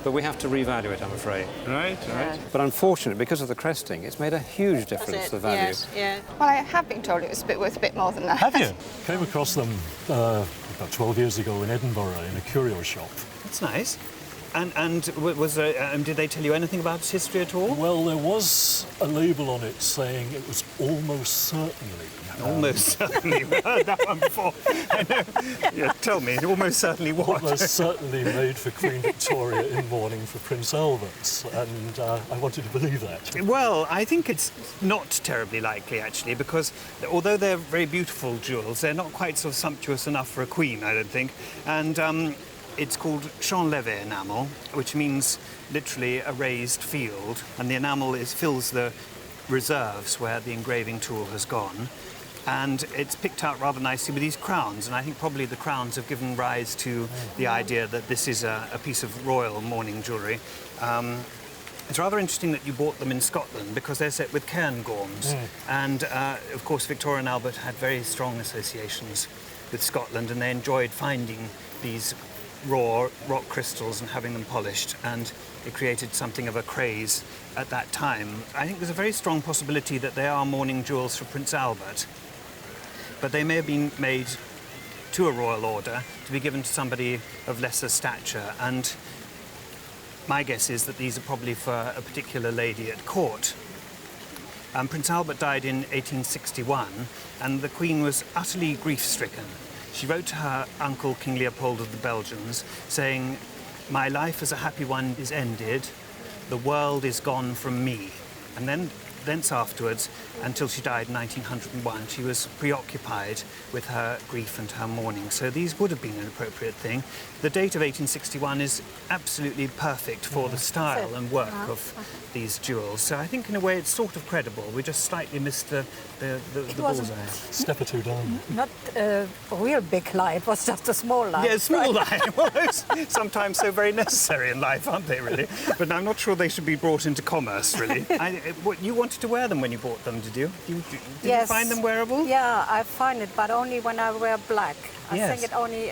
but we have to revalue it, I'm afraid. Right. But unfortunately, because of the cresting, it's made a huge difference to the value. Yes, yeah. Well, I have been told it was worth a bit more than that. Have you? Came across them about 12 years ago in Edinburgh in a curio shop. That's nice. And was there, did they tell you anything about its history at all? Well, there was a label on it saying it was almost certainly. Almost certainly. We've heard that one before. Yeah, tell me, almost certainly what? Almost certainly made for Queen Victoria in mourning for Prince Albert, and I wanted to believe that. Well, I think it's not terribly likely, actually, because although they're very beautiful jewels, they're not quite so sumptuous enough for a queen, I don't think. And it's called champ levé enamel, which means literally a raised field, and the enamel fills the reserves where the engraving tool has gone. And it's picked out rather nicely with these crowns, and I think probably the crowns have given rise to the idea that this is a piece of royal mourning jewellery. It's rather interesting that you bought them in Scotland because they're set with cairngorms. And of course Victoria and Albert had very strong associations with Scotland, and they enjoyed finding these raw rock crystals and having them polished, and it created something of a craze at that time. I think there's a very strong possibility that they are mourning jewels for Prince Albert, but they may have been made to a royal order to be given to somebody of lesser stature, and my guess is that these are probably for a particular lady at court. Prince Albert died in 1861, and the Queen was utterly grief-stricken. She wrote to her uncle, King Leopold of the Belgians, saying, "My life as a happy one is ended, the world is gone from me." And then thence afterwards, until she died in 1901, she was preoccupied with her grief and her mourning. So these would have been an appropriate thing. The date of 1861 is absolutely perfect for the style and work of these jewels. So I think in a way it's sort of credible. We just slightly missed the bullseye. Step or two down. Not a real big lie, it was just a small lie. Yeah, a small lie. Well, those sometimes so very necessary in life, aren't they, really? But I'm not sure they should be brought into commerce, really. You wanted to wear them when you bought them, did you? Did you find them wearable? Yeah, I find it, but only when I wear black. I Yes. think it only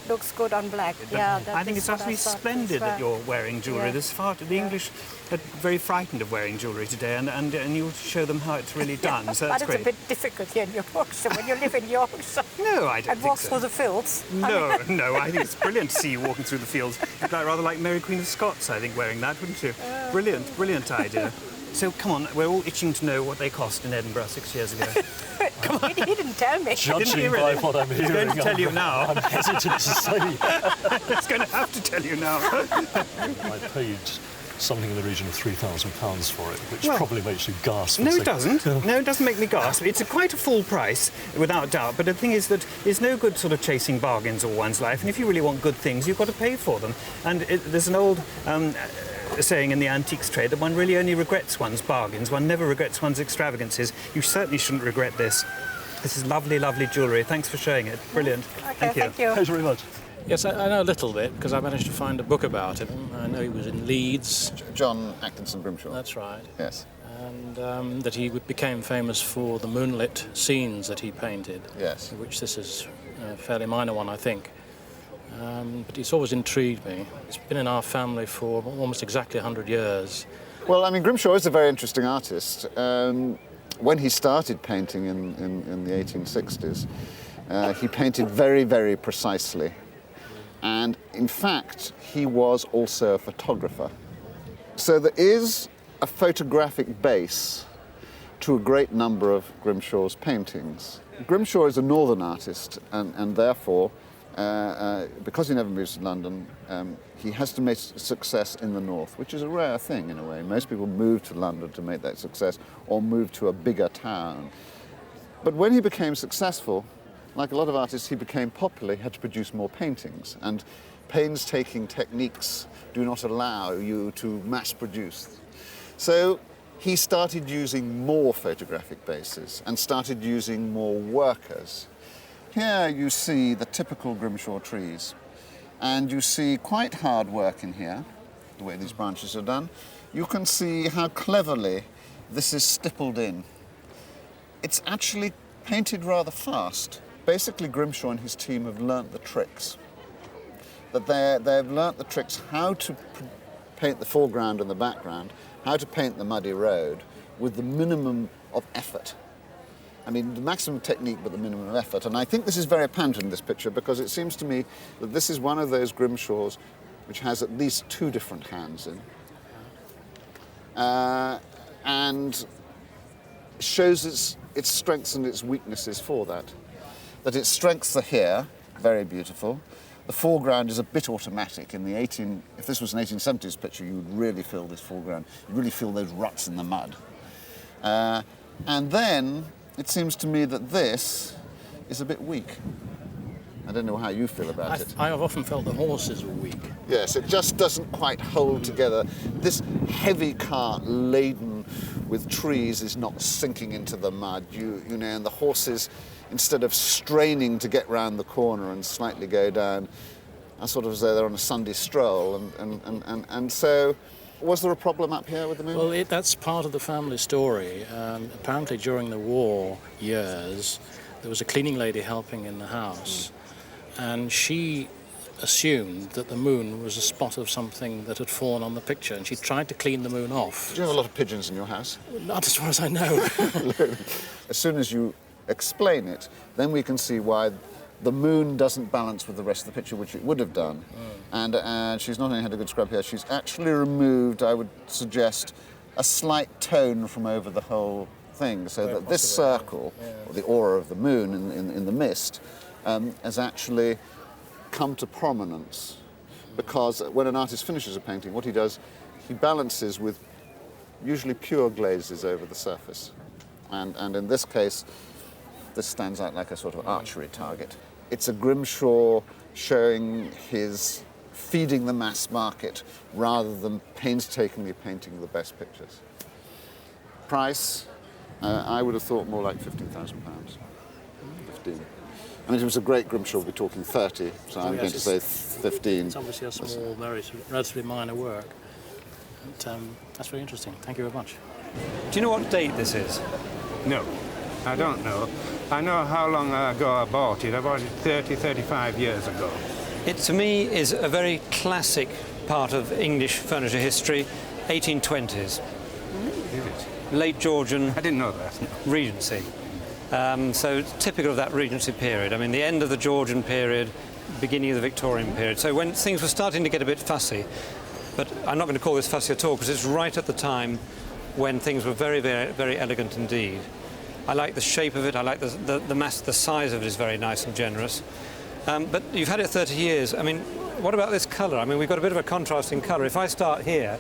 looks good on black. I think it's absolutely splendid that you're wearing jewellery. Yeah. The English are very frightened of wearing jewellery today, and you show them how it's really done. So that's but great. it's a bit difficult here in Yorkshire when you live in Yorkshire. No, I don't and think walk so. through the fields. No, I think it's brilliant to see you walking through the fields. You'd rather like Mary Queen of Scots, I think, wearing that, wouldn't you? Brilliant idea. So come on, we're all itching to know what they cost in Edinburgh 6 years ago. Come on. He didn't tell me. Judging by what I'm hearing, He's going to tell you now. I'm hesitant to say. He's going to have to tell you now. I paid something in the region of £3,000 for it, which probably makes you gasp. No, it doesn't. No, it doesn't make me gasp. It's quite a full price, without doubt. But the thing is that it's no good sort of chasing bargains all one's life. And if you really want good things, you've got to pay for them. And there's an old saying in the antiques trade that one really only regrets one's bargains. One never regrets one's extravagances. You certainly shouldn't regret this. This is lovely, lovely jewellery. Thanks for showing it. Brilliant. Okay, thank you. Thanks very much. Yes, I know a little bit because I managed to find a book about him. I know he was in Leeds. John Atkinson Grimshaw. That's right. Yes. And that he became famous for the moonlit scenes that he painted. Yes. Which this is a fairly minor one, I think. But it's always intrigued me. It's been in our family for almost exactly 100 years. Well, I mean, Grimshaw is a very interesting artist. When he started painting in the 1860s, he painted very, very precisely. And in fact, he was also a photographer. So there is a photographic base to a great number of Grimshaw's paintings. Grimshaw is a northern artist, and therefore, because he never moves to London, he has to make success in the north, which is a rare thing in a way. Most people move to London to make that success or move to a bigger town. But when he became successful, like a lot of artists, he became popular, he had to produce more paintings. And painstaking techniques do not allow you to mass produce. So he started using more photographic bases and started using more workers. Here you see the typical Grimshaw trees, and you see quite hard work in here, the way these branches are done. You can see how cleverly this is stippled in. It's actually painted rather fast. Basically, Grimshaw and his team have learnt the tricks. that they've learnt the tricks how to paint the foreground and the background, how to paint the muddy road with the minimum of effort. I mean, the maximum technique but the minimum of effort. And I think this is very apparent in this picture because it seems to me that this is one of those Grimshaws which has at least 2 different hands in. And shows its strengths and its weaknesses for that. That its strengths are here, very beautiful. The foreground is a bit automatic. If this was an 1870s picture, you would really feel this foreground. You'd really feel those ruts in the mud. And then it seems to me that this is a bit weak. I don't know how you feel about it. I have often felt the horses were weak. Yes, it just doesn't quite hold together. This heavy cart laden with trees is not sinking into the mud. You know, and the horses, instead of straining to get round the corner and slightly go down, are sort of as though they're on a Sunday stroll. And so, was there a problem up here with the moon? Well, that's part of the family story. Apparently during the war years, there was a cleaning lady helping in the house, and she assumed that the moon was a spot of something that had fallen on the picture, and she tried to clean the moon off. Do you have a lot of pigeons in your house? Not as far as I know. As soon as you explain it, then we can see why the moon doesn't balance with the rest of the picture, which it would have done. And she's not only had a good scrub here, she's actually removed, I would suggest, a slight tone from over the whole thing, so that this circle, or the aura of the moon in the mist, has actually come to prominence. Because when an artist finishes a painting, what he does, he balances with usually pure glazes over the surface. And in this case, this stands out like a sort of archery target. It's a Grimshaw showing his feeding the mass market rather than painstakingly painting the best pictures. Price, I would have thought more like £15,000. 15. I mean, if it was a great Grimshaw, we'd be talking 30, so I'm going to say 15. It's obviously a small, relatively minor work. But, that's very interesting. Thank you very much. Do you know what date this is? No, I don't know. I know how long ago I bought it. I bought it 30, 35 years ago. It, to me, is a very classic part of English furniture history, 1820s. Is it? Late Georgian. I didn't know that. No. Regency. So typical of that Regency period. I mean, the end of the Georgian period, beginning of the Victorian period. So when things were starting to get a bit fussy, but I'm not going to call this fussy at all because it's right at the time when things were very, very, very elegant indeed. I like the shape of it. I like the size of it is very nice and generous. But you've had it 30 years. I mean, what about this colour? I mean, we've got a bit of a contrast in colour. If I start here,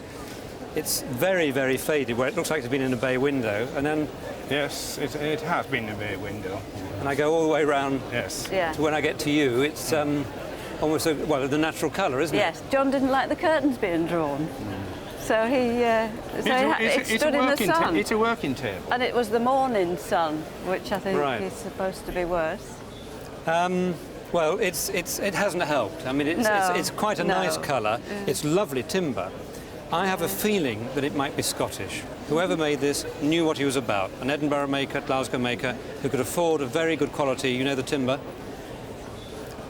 it's very, very faded, where it looks like it's been in a bay window, and then... Yes, it has been a bay window. And I go all the way around Yes. Yeah. to when I get to you. It's almost, the natural colour, isn't it? Yes, John didn't like the curtains being drawn. So it stood in the sun. It's a working table. And it was the morning sun, which I think Right. is supposed to be worse. Well, it hasn't helped. I mean, it's quite a nice colour. It's lovely timber. I have a feeling that it might be Scottish. Whoever made this knew what he was about. An Edinburgh maker, Glasgow maker, who could afford a very good quality, you know, the timber?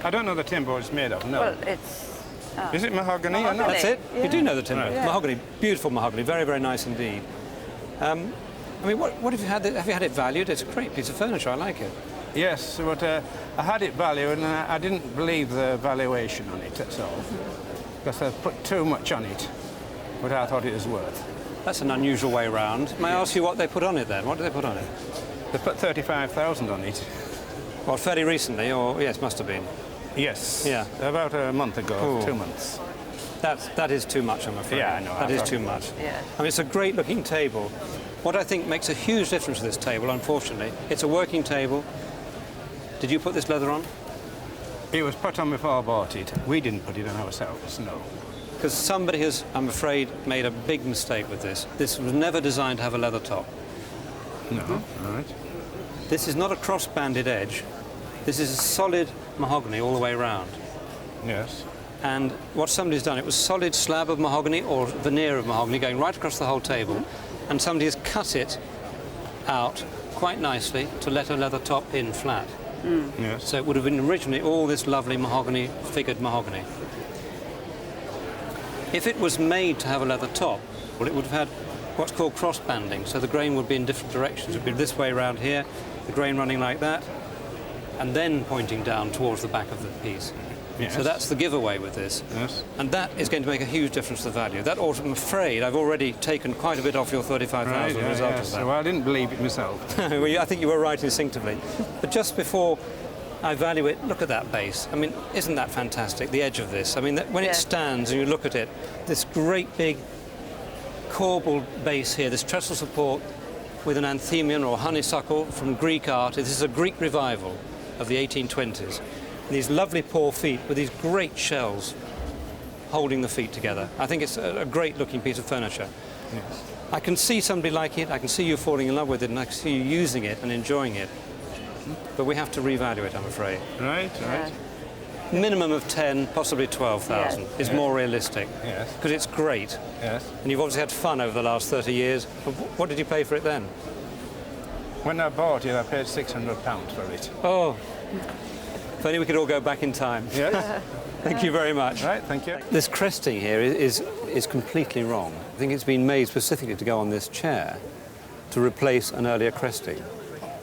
I don't know the timber it's made of, no. Well, it's... Is it mahogany or not? Mahogany. That's it? Yeah. You do know the timber. Right. Yeah. Mahogany, beautiful mahogany, very, very nice indeed. I mean, what have you had? Have you had it valued? It's a great piece of furniture. I like it. Yes, but I had it valued and I didn't believe the valuation on it, that's all. Because I put too much on it, what I thought it was worth. That's an unusual way round. May I ask you what they put on it then? What did they put on it? They put 35,000 on it. Well, fairly recently, or yes, must have been. Yes. Yeah. About a month ago, Ooh. 2 months. That is too much, I'm afraid. Yeah, I know. That is too much. Yeah. I mean, it's a great-looking table. What I think makes a huge difference to this table, unfortunately, it's a working table. Did you put this leather on? It was put on before I bought it. We didn't put it on ourselves, no. Because somebody has, I'm afraid, made a big mistake with this. This was never designed to have a leather top. No, all right. This is not a cross-banded edge. This is a solid mahogany all the way around. Yes. And what somebody's done, it was solid slab of mahogany or veneer of mahogany going right across the whole table, and somebody has cut it out quite nicely to let a leather top in flat. Yes. So it would have been originally all this lovely mahogany, figured mahogany. If it was made to have a leather top, well, it would have had what's called cross banding, so the grain would be in different directions. It would be this way around here, the grain running like that, and then pointing down towards the back of the piece. Yes. So that's the giveaway with this. Yes. And that is going to make a huge difference to the value. That, I'm afraid, I've already taken quite a bit off your 35,000 as a result of that. Well, I didn't believe it myself. Well, I think you were right instinctively. But just before I value it, look at that base. I mean, isn't that fantastic, the edge of this? I mean, when it stands and you look at it, this great big corbelled base here, this trestle support with an anthemion or honeysuckle from Greek art. This is a Greek revival of the 1820s. These lovely paw feet with these great shells holding the feet together. I think it's a great looking piece of furniture. Yes. I can see somebody like it, I can see you falling in love with it, and I can see you using it and enjoying it. But we have to revalue it, I'm afraid. Right. Minimum of 10, possibly 12,000 is more realistic. Yes. Because it's great. Yes. And you've obviously had fun over the last 30 years. But what did you pay for it then? When I bought it, I paid £600 for it. Oh, if only we could all go back in time. Yes. Thank you very much. Right, thank you. This cresting here is completely wrong. I think it's been made specifically to go on this chair to replace an earlier cresting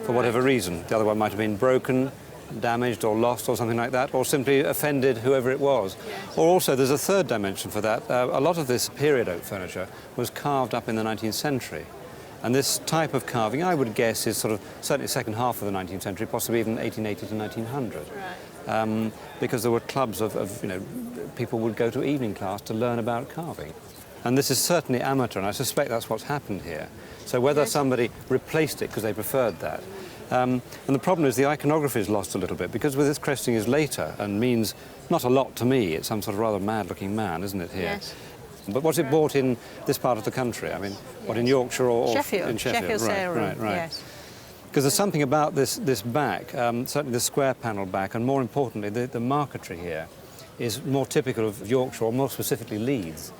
for whatever reason. The other one might have been broken, damaged or lost or something like that, or simply offended whoever it was. Yes. Or also there's a third dimension for that. A lot of this period oak furniture was carved up in the 19th century. And this type of carving, I would guess, is sort of certainly second half of the 19th century, possibly even 1880 to 1900. Right. Because there were clubs of people would go to evening class to learn about carving. And this is certainly amateur, and I suspect that's what's happened here. So whether somebody replaced it because they preferred that. And the problem is the iconography is lost a little bit, because with this cresting is later and means not a lot to me. It's some sort of rather mad-looking man, isn't it, here? Yes. But was it bought in this part of the country? I mean, what, in Yorkshire or Sheffield? In Sheffield, right. Yes. Because there's something about this back, certainly the square panel back, and more importantly, the marquetry here is more typical of Yorkshire, or more specifically Leeds.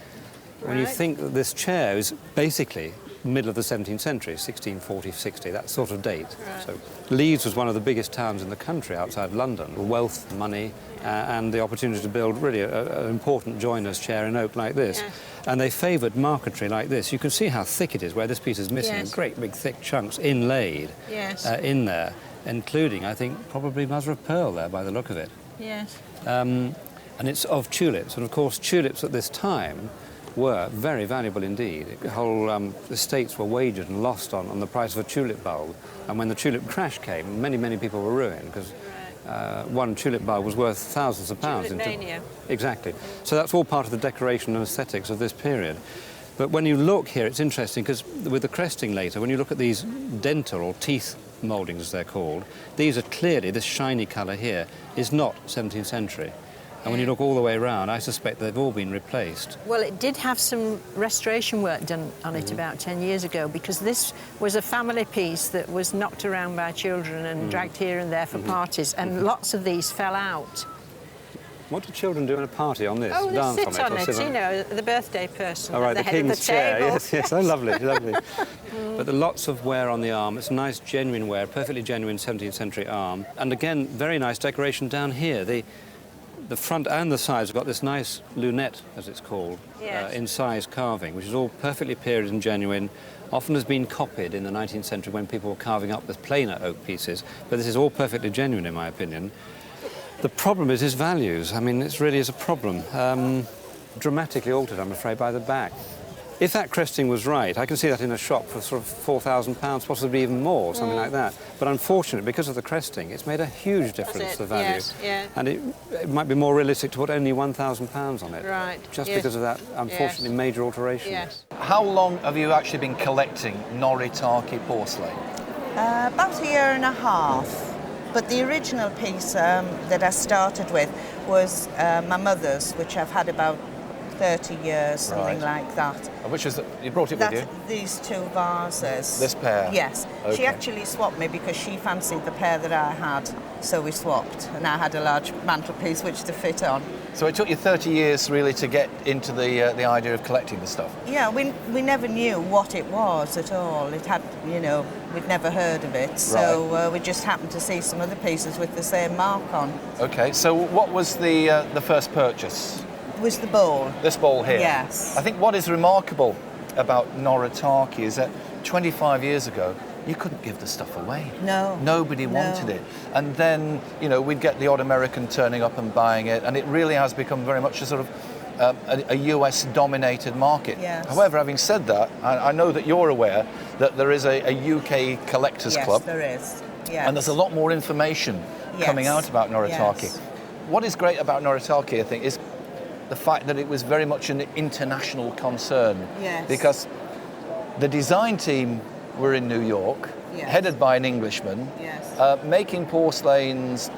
When you think that this chair is basically middle of the 17th century, 1640, 60, that sort of date. Right. So Leeds was one of the biggest towns in the country outside London. Wealth, money, and the opportunity to build really an important joiner's chair in oak like this. Yes. And they favoured marquetry like this. You can see how thick it is, where this piece is missing. Yes. Great big thick chunks inlaid in there, including, I think, probably mother of pearl there by the look of it. Yes. And it's of tulips, and of course tulips at this time were very valuable indeed. Whole estates were wagered and lost on the price of a tulip bulb. And when the tulip crash came, many people were ruined, because one tulip bulb was worth thousands of pounds. Tulip mania. Exactly. So that's all part of the decoration and aesthetics of this period. But when you look here, it's interesting, because with the cresting later, when you look at these denter or teeth mouldings, as they're called, these are clearly, this shiny colour here is not 17th century. And when you look all the way around, I suspect they've all been replaced. Well, it did have some restoration work done on it about 10 years ago, because this was a family piece that was knocked around by children and dragged here and there for parties, and lots of these fell out. What do children do in a party on this? Oh, they Dance sit on it, you know, the birthday person. Oh, right, at the head king's of the chair. table. Yes, oh, lovely, lovely. But there are lots of wear on the arm. It's nice, genuine wear, perfectly genuine 17th century arm. And again, very nice decoration down here. The front and the sides have got this nice lunette, as it's called, incised carving, which is all perfectly period and genuine. Often has been copied in the 19th century when people were carving up with plainer oak pieces, but this is all perfectly genuine, in my opinion. The problem is his values. I mean, it really is a problem. Dramatically altered, I'm afraid, by the back. If that cresting was right, I can see that in a shop for sort of £4,000, possibly even more, something like that. But unfortunately, because of the cresting, it's made a huge difference to the value. Yes, yeah. And it might be more realistic to put only £1,000 on it. Right. Just because of that, unfortunately, major alteration. Yes. How long have you actually been collecting Noritake porcelain? About a year and a half. But the original piece that I started with was my mother's, which I've had about 30 years, something like that. Which is you brought it with you? These two vases. This pair? Yes. Okay. She actually swapped me because she fancied the pair that I had, so we swapped. And I had a large mantelpiece which to fit on. So it took you 30 years really to get into the idea of collecting the stuff? Yeah, we never knew what it was at all. It had, we'd never heard of it. So we just happened to see some other pieces with the same mark on. Okay, so what was the first purchase? was the bowl. This bowl here. Yes. I think what is remarkable about Noritake is that 25 years ago, you couldn't give the stuff away. No. Nobody wanted it. And then, you know, we'd get the odd American turning up and buying it, and it really has become very much a sort of a US-dominated market. Yes. However, having said that, I know that you're aware that there is a UK collectors club. Yes, there is. Yes. And there's a lot more information coming out about Noritake. Yes. What is great about Noritake, I think, is the fact that it was very much an international concern. Yes. Because the design team were in New York, Yes. headed by an Englishman, Yes. making porcelains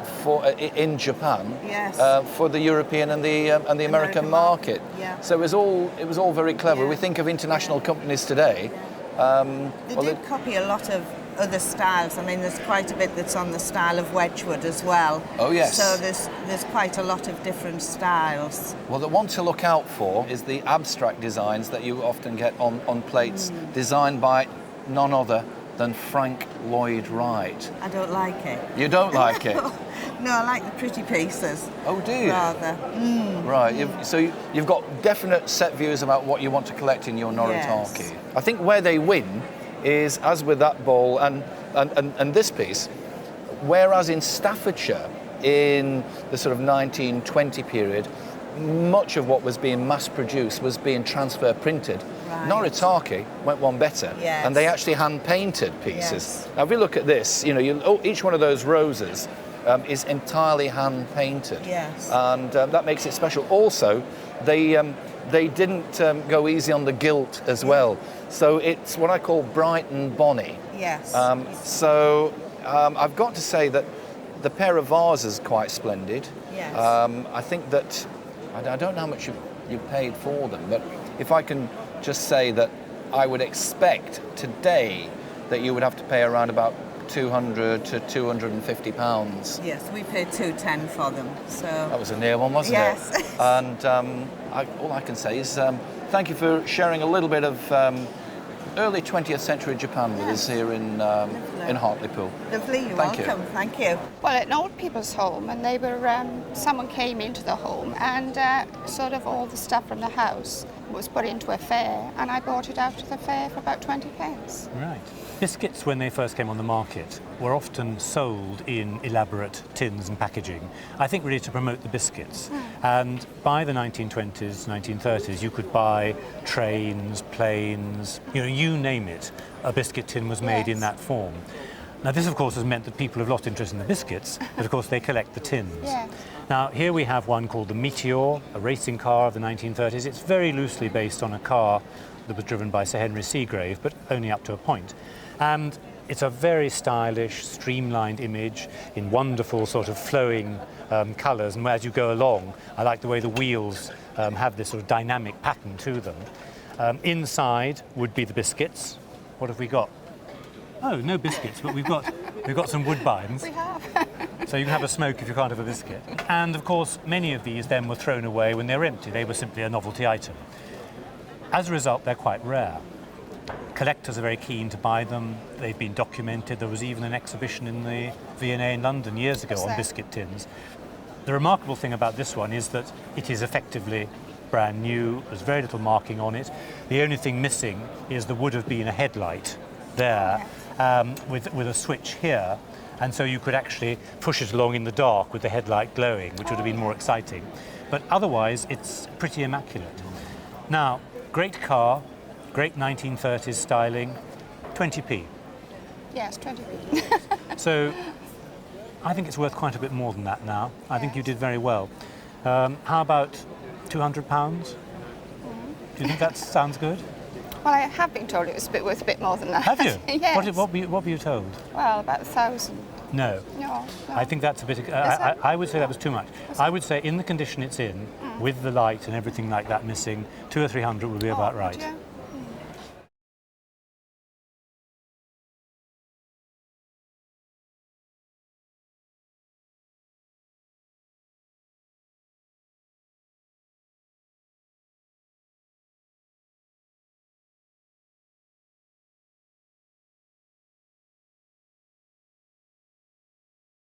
in Japan Yes. for the European and the American market. Yeah. So it was all very clever. Yeah. We think of international companies today. They did copy a lot of other styles. I mean, there's quite a bit that's on the style of Wedgwood as well. Oh, yes. So there's quite a lot of different styles. Well, the one to look out for is the abstract designs that you often get on plates, designed by none other than Frank Lloyd Wright. I don't like it. You don't like it? No, I like the pretty pieces. Oh, do you? Rather. Right, you've got definite set views about what you want to collect in your Noritake. Yes. I think where they win is, as with that bowl and this piece, whereas in Staffordshire in the sort of 1920 period, much of what was being mass produced was being transfer printed. Right. Noritake went one better, Yes. and they actually hand painted pieces. Yes. Now, if we look at this, you know, each one of those roses is entirely hand painted. Yes. And that makes it special. Also, they didn't go easy on the gilt as well. So it's what I call bright and bonny. Yes. I've got to say that the pair of vases quite splendid. Yes. I think that, I don't know how much you paid for them, but if I can just say that I would expect today that you would have to pay around about £200 to £250. Yes, we paid £210 for them. So That was a near one, wasn't Yes. it? And all I can say is thank you for sharing a little bit of early 20th century Japan with us here in Hartlepool. Lovely, you're Thank you. welcome. Thank you. Well, at an old people's home, and they were, someone came into the home, and sort of all the stuff from the house was put into a fair, and I bought it out to the fair for about 20 pence. Right. Biscuits, when they first came on the market, were often sold in elaborate tins and packaging, I think really to promote the biscuits. And by the 1920s, 1930s, you could buy trains, planes, you name it, a biscuit tin was made in that form. Now this, of course, has meant that people have lost interest in the biscuits, but of course they collect the tins. Yes. Now here we have one called the Meteor, a racing car of the 1930s. It's very loosely based on a car that was driven by Sir Henry Seagrave, but only up to a point. And it's a very stylish, streamlined image in wonderful sort of flowing colours. And as you go along, I like the way the wheels have this sort of dynamic pattern to them. Inside would be the biscuits. What have we got? Oh, no biscuits, but we've got some woodbines. We have. So you can have a smoke if you can't have a biscuit. And of course, many of these then were thrown away when they were empty. They were simply a novelty item. As a result, they're quite rare. Collectors are very keen to buy them. They've been documented. There was even an exhibition in the V&A in London years ago on biscuit tins. The remarkable thing about this one is that it is effectively brand new. There's very little marking on it. The only thing missing is there would have been a headlight there with a switch here, and so you could actually push it along in the dark with the headlight glowing, which would have been more exciting. But otherwise, it's pretty immaculate. Now, great car, great 1930s styling, 20p. Yes, 20p. So I think it's worth quite a bit more than that now. I think you did very well. How about £200? Do you think that sounds good? Well, I have been told it was worth a bit more than that. Have you? Yes. What were you told? Well, about 1,000. No. No. I think that's a bit... I would say that was too much. I would say in the condition it's in, with the light and everything like that missing, 200 or 300 would be about right. Yeah.